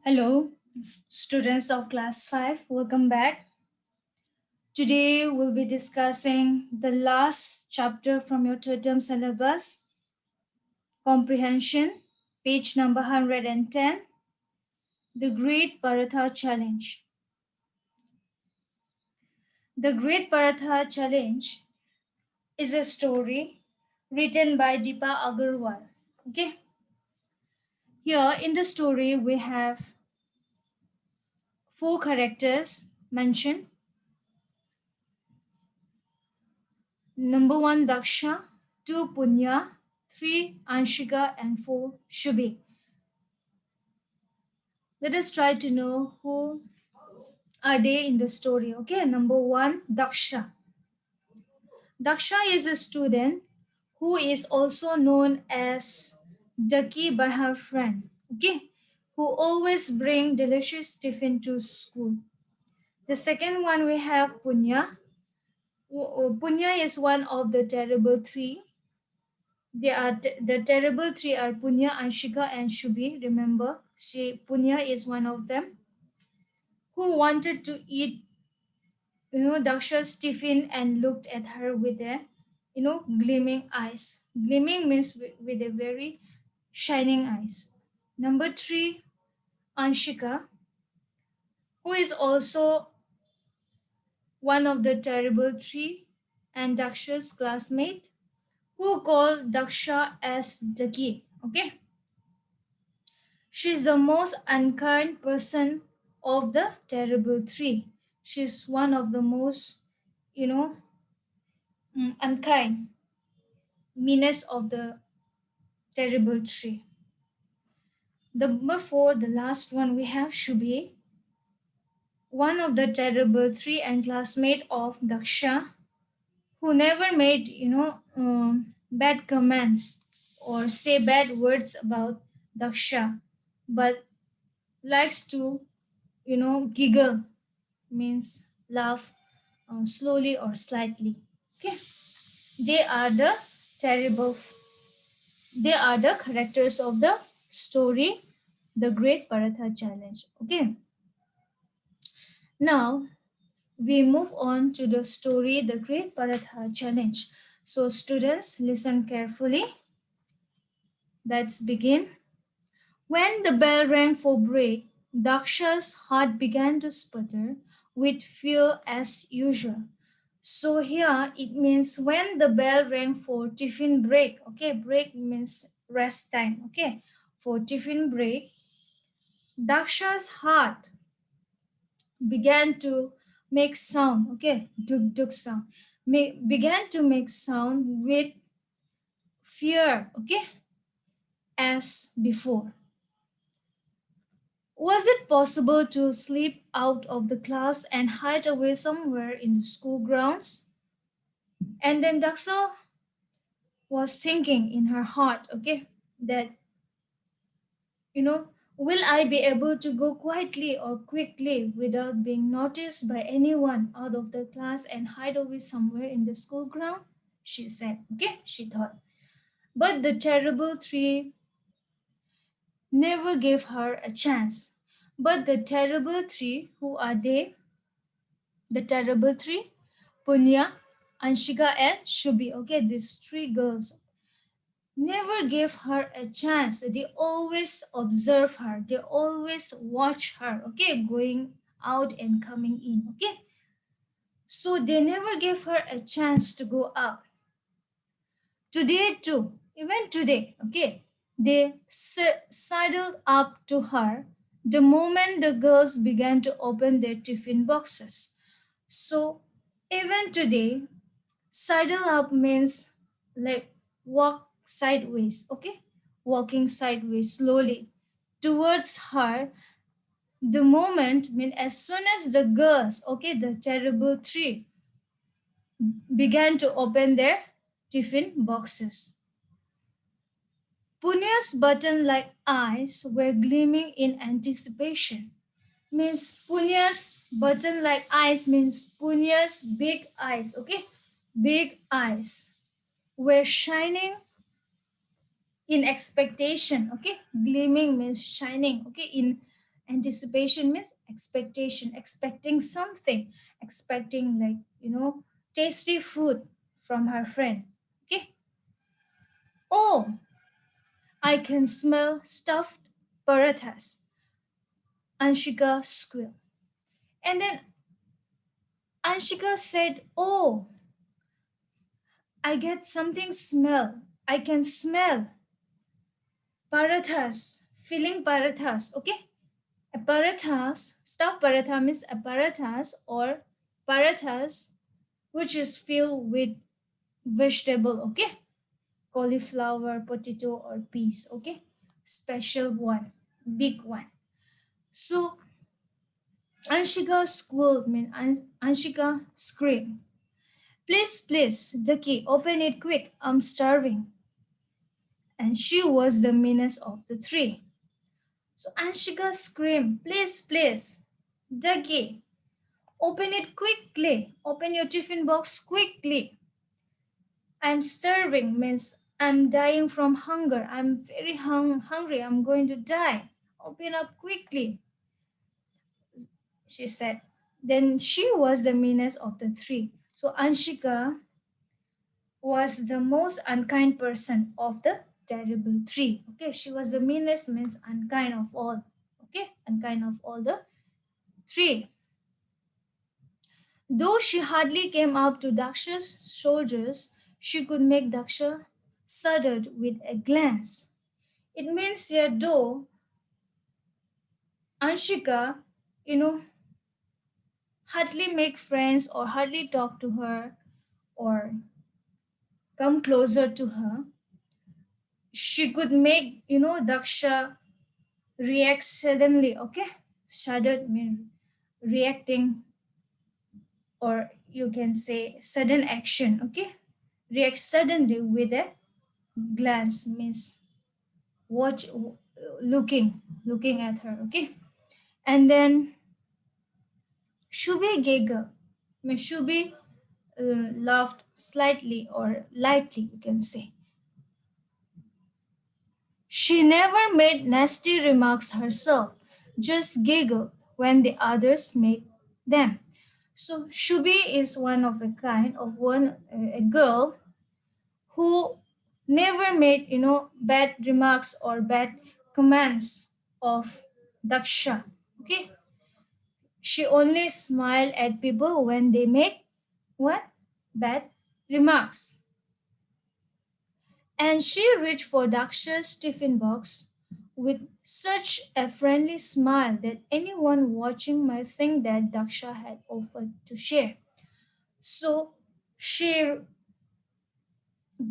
Hello, students of class 5, welcome back. Today we'll be discussing the last chapter from your third term syllabus, comprehension, page number 110, the Great Paratha Challenge. The Great Paratha Challenge is a story written by Deepa Agarwal. Okay, here in the story we have four characters mentioned. Number one, Daksha, two, Punya, three, Anshika, and four, Shubhi. Let us try to know who are they in the story. Okay, number one, Daksha. Daksha is a student who is also known as Ducky by her friend. Okay, who always bring delicious tiffin to school. The second one we have Punya. Punya is one of the terrible three. The terrible three are Punya, Anshika, and Shubhi. Remember, Punya is one of them who wanted to eat, Daksha's tiffin and looked at her with a, gleaming eyes. Gleaming means with a very shining eyes. Number three, Anshika, who is also one of the terrible three and Daksha's classmate, who called Daksha as Daki. Okay. She's the most unkind person of the terrible three. She's one of the most, you know, unkind, meanest of the terrible three. The number four, the last one we have Shubhi, one of the terrible three and classmate of Daksha, who never made, bad comments or say bad words about Daksha, but likes to, giggle means laugh slowly or slightly. Okay, they are the terrible. They are the characters of the story, the Great Paratha Challenge. Okay, now we move on to the story, the Great Paratha Challenge. So, students, listen carefully. Let's begin. When the bell rang for break, Daksha's heart began to sputter with fear as usual. So here it means when the bell rang for tiffin break. Okay, break means rest time. Okay, for tiffin break, Daksha's heart began to make sound. Okay, duk duk sound. Began to make sound with fear. Okay, as before. Was it possible to slip out of the class and hide away somewhere in the school grounds? And then Daksha was thinking in her heart, okay, that, will I be able to go quietly or quickly without being noticed by anyone out of the class and hide away somewhere in the school ground? She said, okay, she thought. But the terrible three never gave her a chance. But the terrible three, who are they? The terrible three, Punya, Anshika, and Shubhi. Okay, these three girls never gave her a chance. They always observe her, they always watch her, okay, going out and coming in. Okay, so they never gave her a chance to go out. Today, too, even today, okay, they sidled up to her the moment the girls began to open their tiffin boxes. So, even today, sidle up means like walk sideways, okay? Walking sideways slowly towards her. The moment, mean as soon as the girls, okay, the terrible three, began to open their tiffin boxes. Punya's button like eyes were gleaming in anticipation. Means Punya's button like eyes means Punya's big eyes, okay? Big eyes were shining in expectation. Okay, gleaming means shining. Okay, in Anticipation means expectation, expecting something, expecting like, tasty food from her friend. Okay. Oh, I can smell stuffed parathas. Anshika squealed. And then Anshika said, "Oh, I get something smell. I can smell parathas, filling parathas." Okay. Apparathas, stuffed paratha means apparathas or parathas, which is filled with vegetable, okay? Cauliflower, potato, or peas, okay? Special one, big one. So Anshika squealed, mean Anshika screamed. Please, please, Ducky, open it quick. I'm starving. And she was the meanest of the three. So Anshika screamed, please, please, Ducky, open it quickly. Open your tiffin box quickly. I'm starving means I'm dying from hunger. I'm very hungry. I'm going to die. Open up quickly, she said. Then she was the meanest of the three. So Anshika was the most unkind person of the terrible three. Okay, she was the meanest means unkind of all. Okay, unkind of all the three. Though she hardly came up to Daksha's shoulders, she could make Daksha shudder with a glance. It means here, though Anshika, you know, hardly make friends or hardly talk to her or come closer to her, she could make, Daksha react suddenly, okay? Shuddered mean reacting, or you can say sudden action, okay? React suddenly with a glance means watch, looking at her, okay? And then Shubi giggled. Shubi laughed slightly or lightly, you can say. She never made nasty remarks herself, just giggled when the others made them. So Shubi is one of a kind of a girl who never made bad remarks or bad commands of Daksha. Okay, she only smiled at people when they make what bad remarks. And she reached for Daksha's tiffin box with such a friendly smile that anyone watching might think that Daksha had offered to share. So she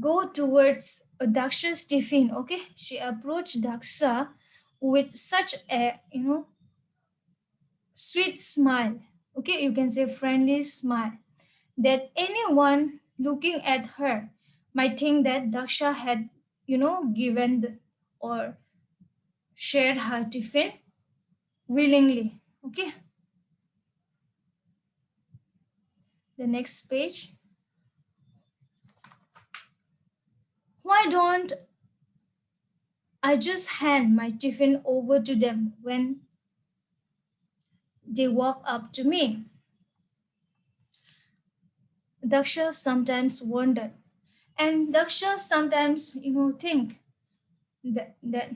go towards Daksha's tiffin. Okay, she approached Daksha with such a sweet smile. Okay, you can say friendly smile that anyone looking at her might think that Daksha had given or shared her tiffin willingly. Okay, the next page. Why don't I just hand my tiffin over to them when they walk up to me? Daksha sometimes wondered. And Daksha sometimes, think that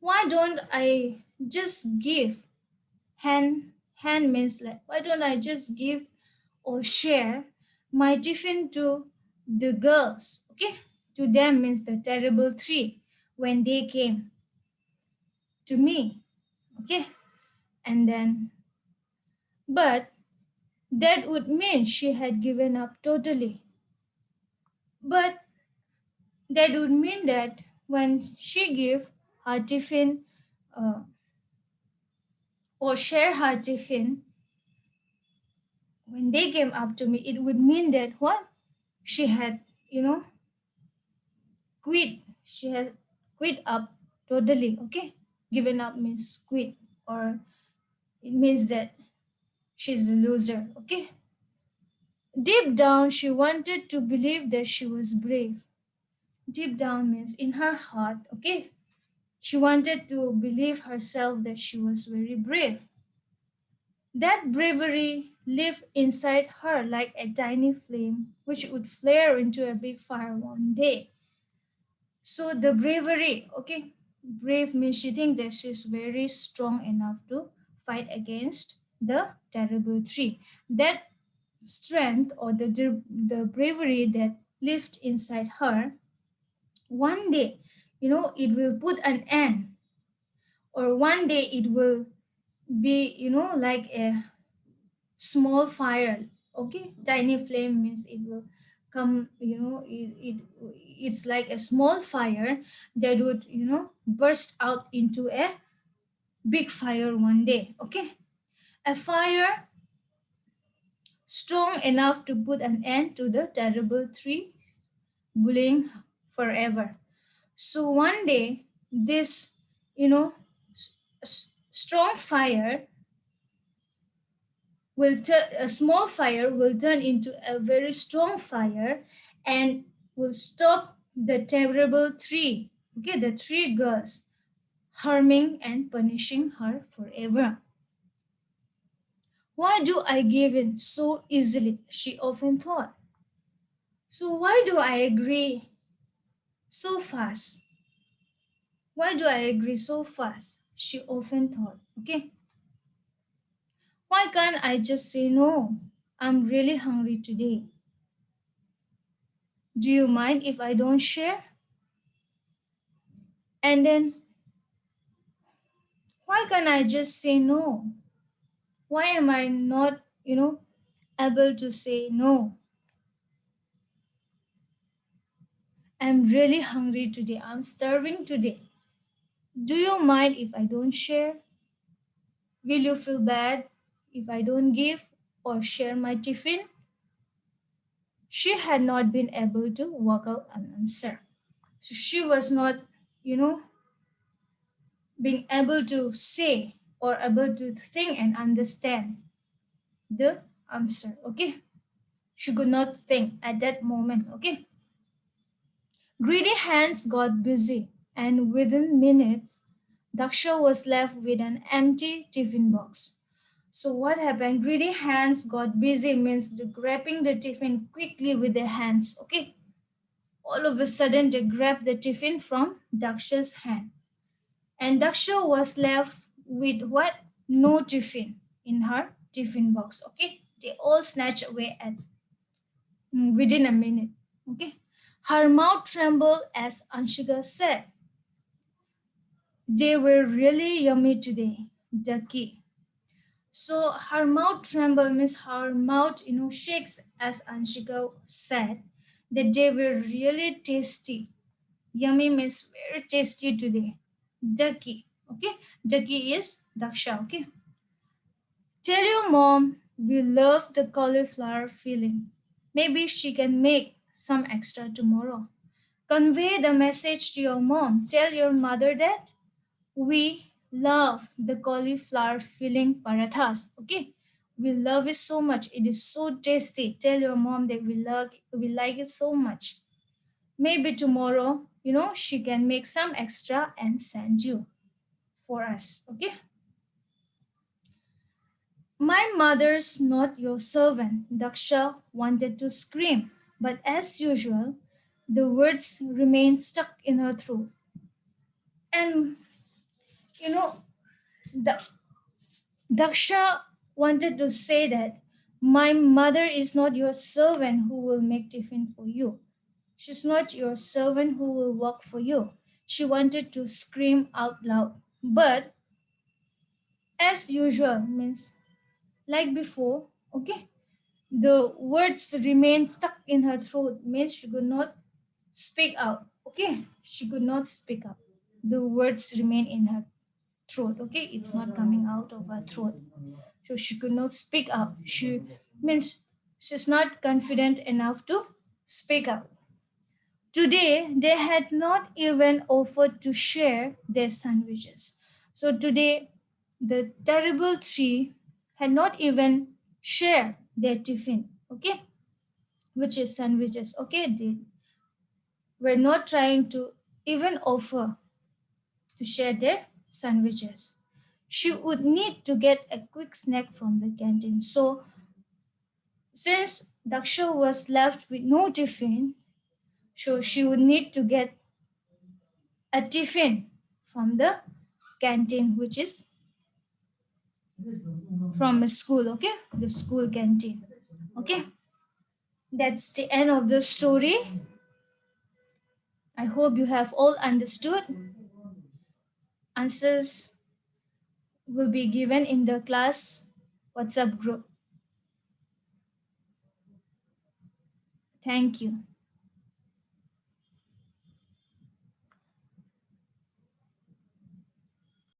why don't I just give? Hand means like, why don't I just give or share my tiffin to the girls? Okay, to them means the terrible three when they came to me. Okay, and then, but that would mean she had given up totally. But that would mean that when she give her tiffin uh, or share her tiffin, when they came up to me, it would mean that what she had, quit. She has quit up totally. Okay, given up means quit, or it means that she's a loser. Okay, deep down she wanted to believe that she was brave. Deep down means in her heart. Okay, She wanted to believe herself that she was very brave. That bravery lived inside her like a tiny flame which would flare into a big fire one day. So the bravery, okay, brave means she thinks that she's very strong enough to fight against the terrible tree. That strength or the bravery that lived inside her, one day, it will put an end, or one day it will be, like a small fire. Okay, tiny flame means it will come, it's like a small fire that would, burst out into a big fire one day. Okay, a fire strong enough to put an end to the terrible tree bullying forever. So one day this, strong fire will turn, a small fire will turn into a very strong fire and will stop the terrible tree, okay, the three girls, harming and punishing her forever. Why do I give in so easily? She often thought. So why do I agree so fast? Why do I agree so fast? She often thought. Okay. Why can't I just say no? I'm really hungry today. Do you mind if I don't share? And then, why can't I just say no? Why am I not, able to say no? I'm really hungry today. I'm starving today. Do you mind if I don't share? Will you feel bad if I don't give or share my tiffin? She had not been able to work out an answer. So she was not, you know, being able to say or able to think and understand the answer. Okay. She could not think at that moment. Okay. Greedy hands got busy, and within minutes, Daksha was left with an empty tiffin box. So what happened? Greedy hands got busy means the grabbing the tiffin quickly with their hands. Okay. All of a sudden, they grabbed the tiffin from Daksha's hand, and Daksha was left with what? No tiffin in her tiffin box. Okay. They all snatched away at within a minute. Okay. Her mouth trembled as Anshika said, "They were really yummy today, Ducky." So her mouth tremble means her mouth, shakes as Anshika said that they were really tasty. Yummy means very tasty today. Ducky. Okay. Ducky is Daksha. Okay. Tell your mom we love the cauliflower filling. Maybe she can make some extra tomorrow. Convey the message to your mom. Tell your mother that we love the cauliflower filling parathas. Okay, we love it so much. It is so tasty. Tell your mom that we like it so much. Maybe tomorrow, she can make some extra and send you for us. Okay. My mother's not your servant. Daksha wanted to scream, but as usual, the words remained stuck in her throat. And you know, the Daksha wanted to say that my mother is not your servant who will make tiffin for you. She's not your servant who will work for you. She wanted to scream out loud. But as usual means like before, okay, the words remained stuck in her throat means she could not speak out. Okay, she could not speak up. The words remain in her throat. Okay, it's not coming out of her throat. So she could not speak up. She means she's not confident enough to speak up. Today they had not even offered to share their sandwiches. So today the terrible three had not even shared their tiffin. Okay, which is sandwiches. Okay, they were not trying to even offer to share their sandwiches. She would need to get a quick snack from the canteen. So, since Daksha was left with no tiffin, so she would need to get a tiffin from the canteen, which is from a school, okay? The school canteen, okay? That's the end of the story. I hope you have all understood. Answers will be given in the class WhatsApp group. Thank you.